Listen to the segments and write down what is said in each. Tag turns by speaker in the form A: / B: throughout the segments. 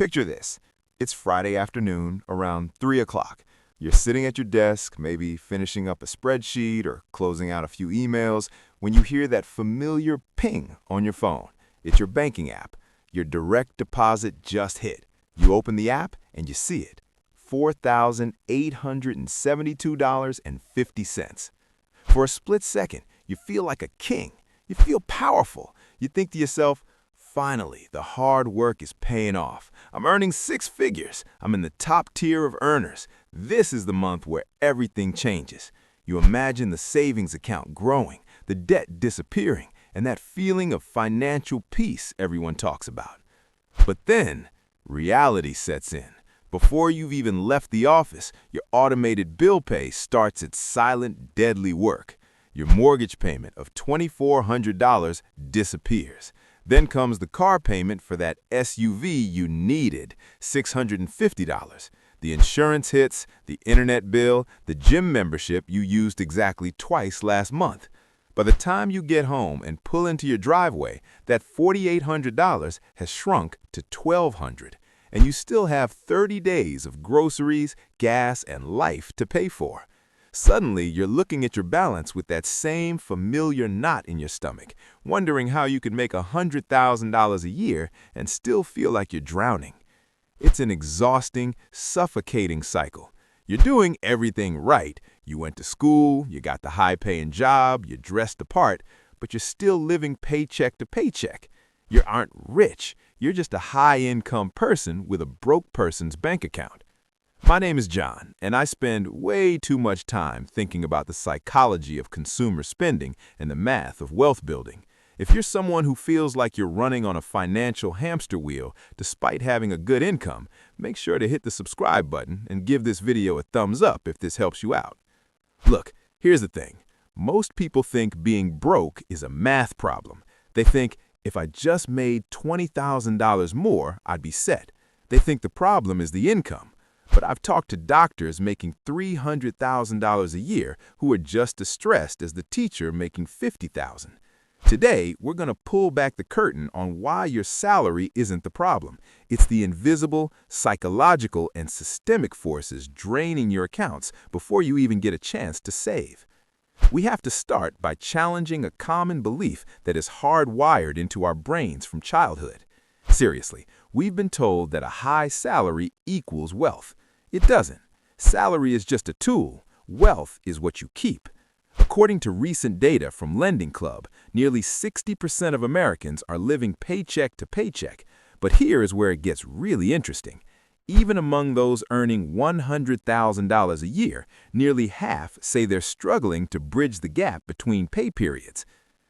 A: Picture this. It's Friday afternoon, around 3 o'clock. You're sitting at your desk, maybe finishing up a spreadsheet or closing out a few emails, when you hear that familiar ping on your phone. It's your banking app. Your direct deposit just hit. You open the app and you see it. $4,872.50. For a split second, you feel like a king. You feel powerful. You think to yourself, finally, the hard work is paying off. I'm earning six figures. I'm in the top tier of earners. This is the month where everything changes. You imagine the savings account growing, the debt disappearing, and that feeling of financial peace everyone talks about. But then, reality sets in. Before you've even left the office, your automated bill pay starts its silent, deadly work. Your mortgage payment of $2,400 disappears. Then comes the car payment for that SUV you needed, $650. The insurance hits, the internet bill, the gym membership you used exactly twice last month. By the time you get home and pull into your driveway, that $4,800 has shrunk to $1,200, and you still have 30 days of groceries, gas, and life to pay for. Suddenly, you're looking at your balance with that same familiar knot in your stomach, wondering how you could make $100,000 a year and still feel like you're drowning. It's an exhausting, suffocating cycle. You're doing everything right. You went to school, you got the high-paying job, you dressed the part, but you're still living paycheck to paycheck. You aren't rich. You're just a high-income person with a broke person's bank account. My name is John, and I spend way too much time thinking about the psychology of consumer spending and the math of wealth building. If you're someone who feels like you're running on a financial hamster wheel despite having a good income, make sure to hit the subscribe button and give this video a thumbs up if this helps you out. Look, here's the thing. Most people think being broke is a math problem. They think, if I just made $20,000 more, I'd be set. They think the problem is the income. But I've talked to doctors making $300,000 a year who are just as stressed as the teacher making $50,000. Today, we're going to pull back the curtain on why your salary isn't the problem. It's the invisible, psychological, and systemic forces draining your accounts before you even get a chance to save. We have to start by challenging a common belief that is hardwired into our brains from childhood. Seriously, we've been told that a high salary equals wealth. It doesn't. Salary is just a tool. Wealth is what you keep. According to recent data from Lending Club, nearly 60% of Americans are living paycheck to paycheck. But here is where it gets really interesting. Even among those earning $100,000 a year, nearly half say they're struggling to bridge the gap between pay periods.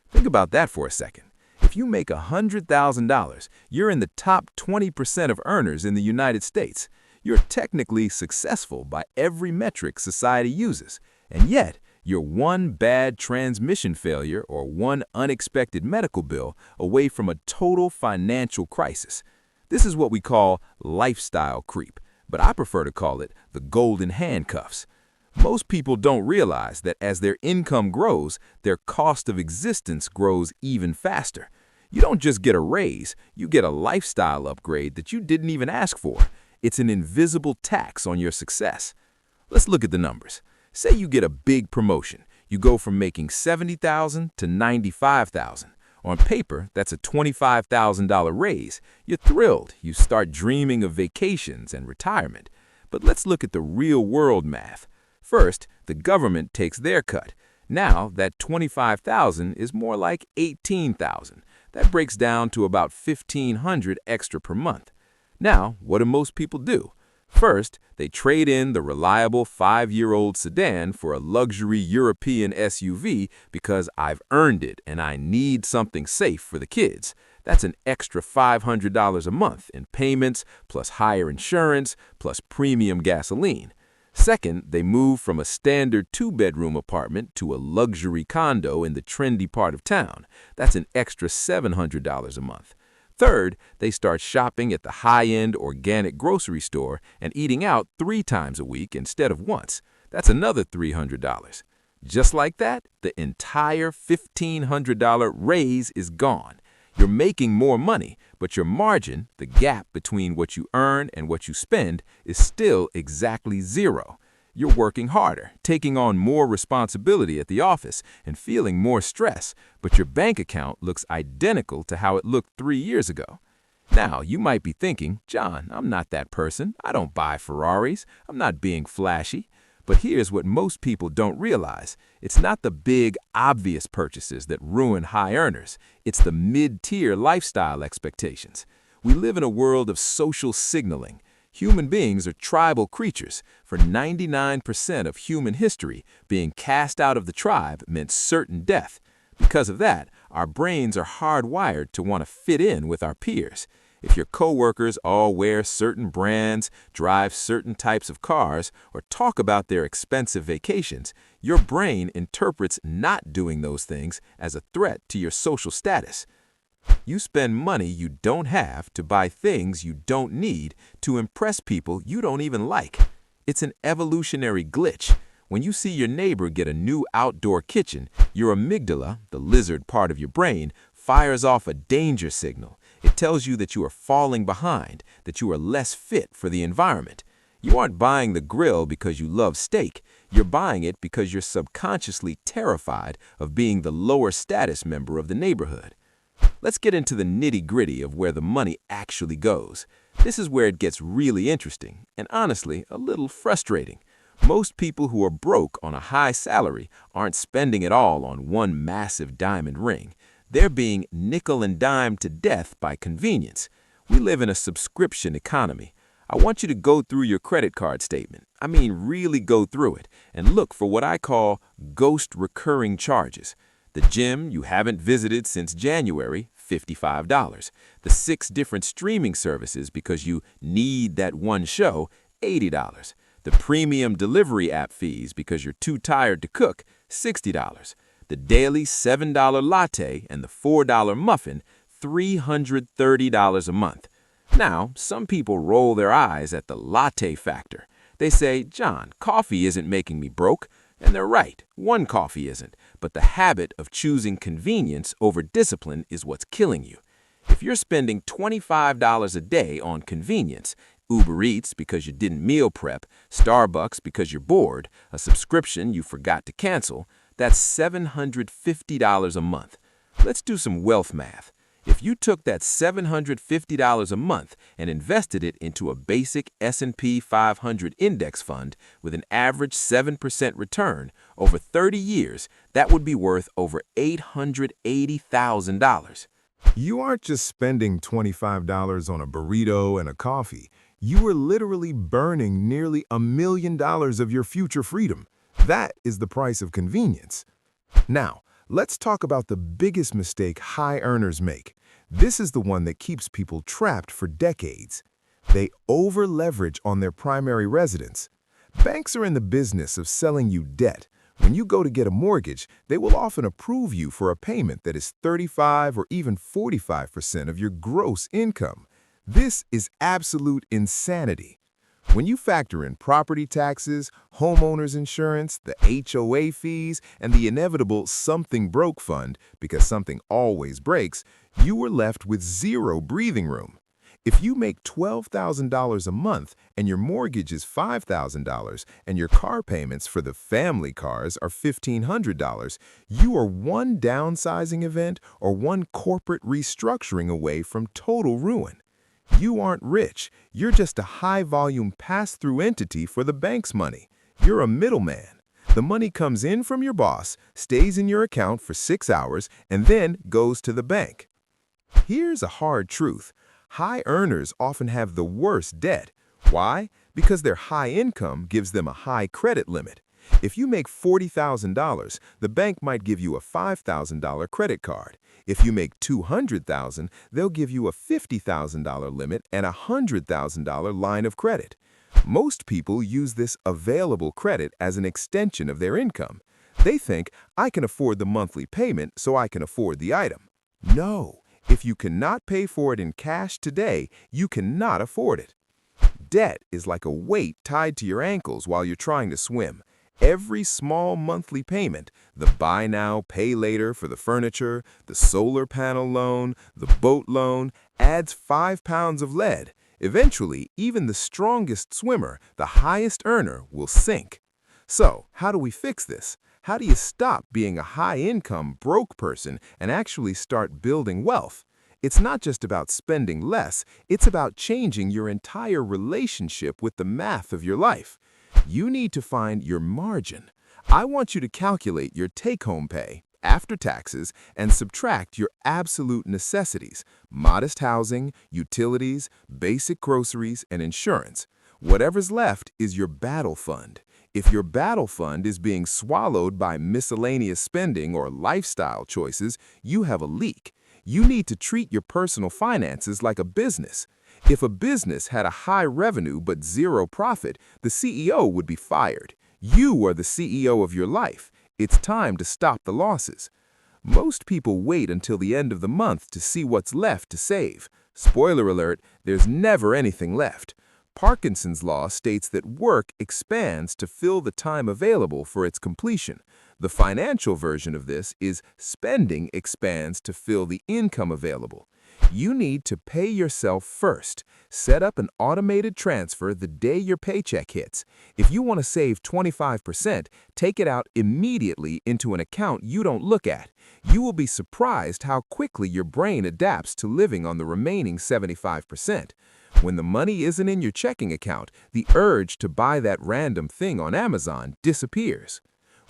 A: Think about that for a second. If you make $100,000, you're in the top 20% of earners in the United States. You're technically successful by every metric society uses, and yet you're one bad transmission failure or one unexpected medical bill away from a total financial crisis. This is what we call lifestyle creep, but I prefer to call it the golden handcuffs. Most people don't realize that as their income grows, their cost of existence grows even faster. You don't just get a raise, you get a lifestyle upgrade that you didn't even ask for. It's an invisible tax on your success. Let's look at the numbers. Say you get a big promotion. You go from making $70,000 to $95,000. On paper, that's a $25,000 raise. You're thrilled. You start dreaming of vacations and retirement. But let's look at the real-world math. First, the government takes their cut. Now, that $25,000 is more like $18,000. That breaks down to about $1,500 extra per month. Now, what do most people do? First, they trade in the reliable 5-year-old sedan for a luxury European SUV because I've earned it and I need something safe for the kids. That's an extra $500 a month in payments, plus higher insurance, plus premium gasoline. Second, they move from a standard 2-bedroom apartment to a luxury condo in the trendy part of town. That's an extra $700 a month. Third, they start shopping at the high-end organic grocery store and eating out 3 times a week instead of once. That's another $300. Just like that, the entire $1,500 raise is gone. You're making more money, but your margin, the gap between what you earn and what you spend, is still exactly zero. You're working harder, taking on more responsibility at the office, and feeling more stress, but your bank account looks identical to how it looked 3 years ago. Now, you might be thinking, John, I'm not that person. I don't buy Ferraris. I'm not being flashy. But here's what most people don't realize. It's not the big, obvious purchases that ruin high earners. It's the mid-tier lifestyle expectations. We live in a world of social signaling. Human beings are tribal creatures. For 99% of human history, being cast out of the tribe meant certain death. Because of that, our brains are hardwired to want to fit in with our peers. If your coworkers all wear certain brands, drive certain types of cars, or talk about their expensive vacations, your brain interprets not doing those things as a threat to your social status. You spend money you don't have to buy things you don't need to impress people you don't even like. It's an evolutionary glitch. When you see your neighbor get a new outdoor kitchen, your amygdala, the lizard part of your brain, fires off a danger signal. It tells you that you are falling behind, that you are less fit for the environment. You aren't buying the grill because you love steak. You're buying it because you're subconsciously terrified of being the lower status member of the neighborhood. Let's get into the nitty-gritty of where the money actually goes. This is where it gets really interesting and honestly a little frustrating. Most people who are broke on a high salary aren't spending it all on one massive diamond ring. They're being nickel and dime to death by convenience. We live in a subscription economy. I want you to go through your credit card statement. I mean, really go through it and look for what I call ghost recurring charges. The gym you haven't visited since January, $55. The 6 different streaming services because you need that one show, $80. The premium delivery app fees because you're too tired to cook, $60. The daily $7 latte and the $4 muffin, $330 a month. Now, some people roll their eyes at the latte factor. They say, John, coffee isn't making me broke. And they're right, one coffee isn't. But the habit of choosing convenience over discipline is what's killing you. If you're spending $25 a day on convenience, Uber Eats because you didn't meal prep, Starbucks because you're bored, a subscription you forgot to cancel, that's $750 a month. Let's do some wealth math. If you took that $750 a month and invested it into a basic S&P 500 index fund with an average 7% return over 30 years, that would be worth over $880,000.
B: You aren't just spending $25 on a burrito and a coffee. You are literally burning nearly $1 million of your future freedom. That is the price of convenience. Now, let's talk about the biggest mistake high earners make. This is the one that keeps people trapped for decades. They over-leverage on their primary residence. Banks are in the business of selling you debt. When you go to get a mortgage, they will often approve you for a payment that is 35 or even 45% of your gross income. This is absolute insanity. When you factor in property taxes, homeowners insurance, the HOA fees, and the inevitable something broke fund, because something always breaks, you are left with zero breathing room. If you make $12,000 a month and your mortgage is $5,000 and your car payments for the family cars are $1,500, you are one downsizing event or one corporate restructuring away from total ruin. You aren't rich. You're just a high-volume pass-through entity for the bank's money. You're a middleman. The money comes in from your boss, stays in your account for 6 hours, and then goes to the bank. Here's a hard truth. High earners often have the worst debt. Why? Because their high income gives them a high credit limit. If you make $40,000, the bank might give you a $5,000 credit card. If you make $200,000, they'll give you a $50,000 limit and a $100,000 line of credit. Most people use this available credit as an extension of their income. They think, I can afford the monthly payment, so I can afford the item. No, if you cannot pay for it in cash today, you cannot afford it. Debt is like a weight tied to your ankles while you're trying to swim. Every small monthly payment, the buy now, pay later for the furniture, the solar panel loan, the boat loan, adds 5 pounds of lead. Eventually, even the strongest swimmer, the highest earner, will sink. So, how do we fix this? How do you stop being a high-income, broke person and actually start building wealth? It's not just about spending less, it's about changing your entire relationship with the math of your life. You need to find your margin. I want you to calculate your take-home pay after taxes and subtract your absolute necessities, modest housing, utilities, basic groceries, and insurance. Whatever's left is your battle fund. If your battle fund is being swallowed by miscellaneous spending or lifestyle choices, you have a leak. You need to treat your personal finances like a business. If a business had a high revenue but zero profit, the CEO would be fired. You are the CEO of your life. It's time to stop the losses. Most people wait until the end of the month to see what's left to save. Spoiler alert, there's never anything left. Parkinson's law states that work expands to fill the time available for its completion. The financial version of this is spending expands to fill the income available. You need to pay yourself first. Set up an automated transfer the day your paycheck hits. If you want to save 25%, take it out immediately into an account you don't look at. You will be surprised how quickly your brain adapts to living on the remaining 75%. When the money isn't in your checking account, the urge to buy that random thing on Amazon disappears.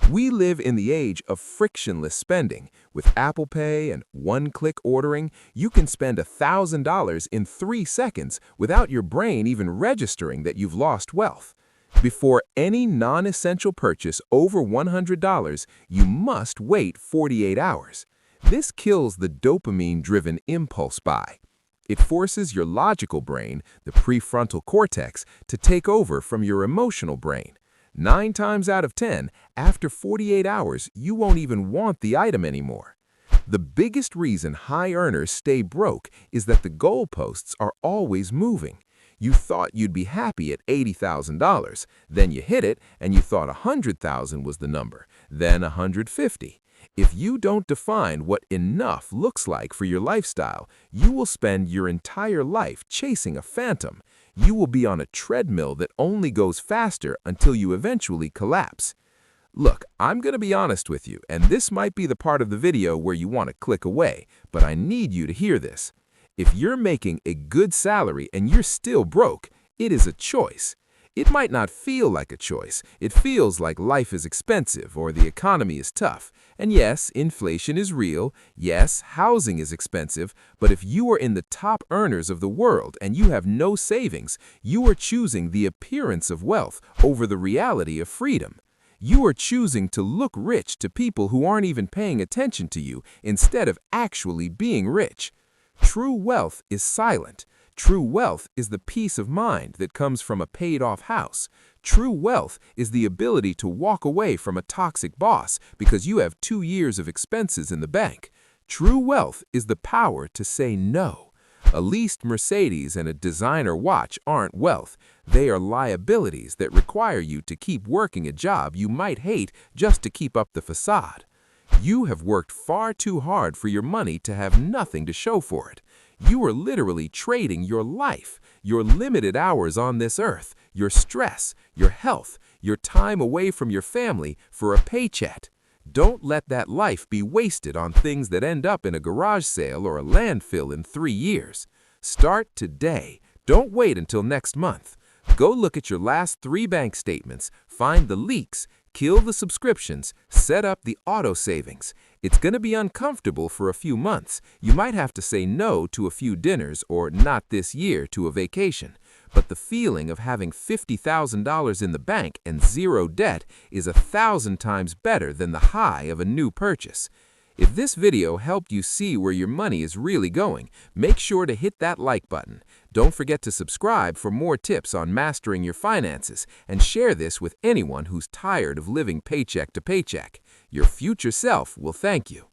B: We live in the age of frictionless spending. With Apple Pay and one-click ordering, you can spend $1,000 in 3 seconds without your brain even registering that you've lost wealth. Before any non-essential purchase over $100, you must wait 48 hours. This kills the dopamine-driven impulse buy. It forces your logical brain, the prefrontal cortex, to take over from your emotional brain. 9 times out of 10, after 48 hours, you won't even want the item anymore. The biggest reason high earners stay broke is that the goalposts are always moving. You thought you'd be happy at $80,000, then you hit it and you thought $100,000 was the number, then $150,000. If you don't define what enough looks like for your lifestyle, you will spend your entire life chasing a phantom. You will be on a treadmill that only goes faster until you eventually collapse. Look, I'm going to be honest with you, and this might be the part of the video where you want to click away, but I need you to hear this. If you're making a good salary and you're still broke, it is a choice. It might not feel like a choice. It feels like life is expensive or the economy is tough. And yes, inflation is real. Yes, housing is expensive. But if you are in the top earners of the world and you have no savings, you are choosing the appearance of wealth over the reality of freedom. You are choosing to look rich to people who aren't even paying attention to you instead of actually being rich. True wealth is silent. True wealth is the peace of mind that comes from a paid-off house. True wealth is the ability to walk away from a toxic boss because you have 2 years of expenses in the bank. True wealth is the power to say no. A leased Mercedes and a designer watch aren't wealth. They are liabilities that require you to keep working a job you might hate just to keep up the facade. You have worked far too hard for your money to have nothing to show for it. You are literally trading your life, your limited hours on this earth, your stress, your health, your time away from your family for a paycheck. Don't let that life be wasted on things that end up in a garage sale or a landfill in 3 years. Start today. Don't wait until next month. Go look at your last 3 bank statements, find the leaks, kill the subscriptions, set up the auto savings. It's going to be uncomfortable for a few months. You might have to say no to a few dinners or not this year to a vacation. But the feeling of having $50,000 in the bank and 0 debt is 1,000 times better than the high of a new purchase. If this video helped you see where your money is really going, make sure to hit that like button. Don't forget to subscribe for more tips on mastering your finances and share this with anyone who's tired of living paycheck to paycheck. Your future self will thank you.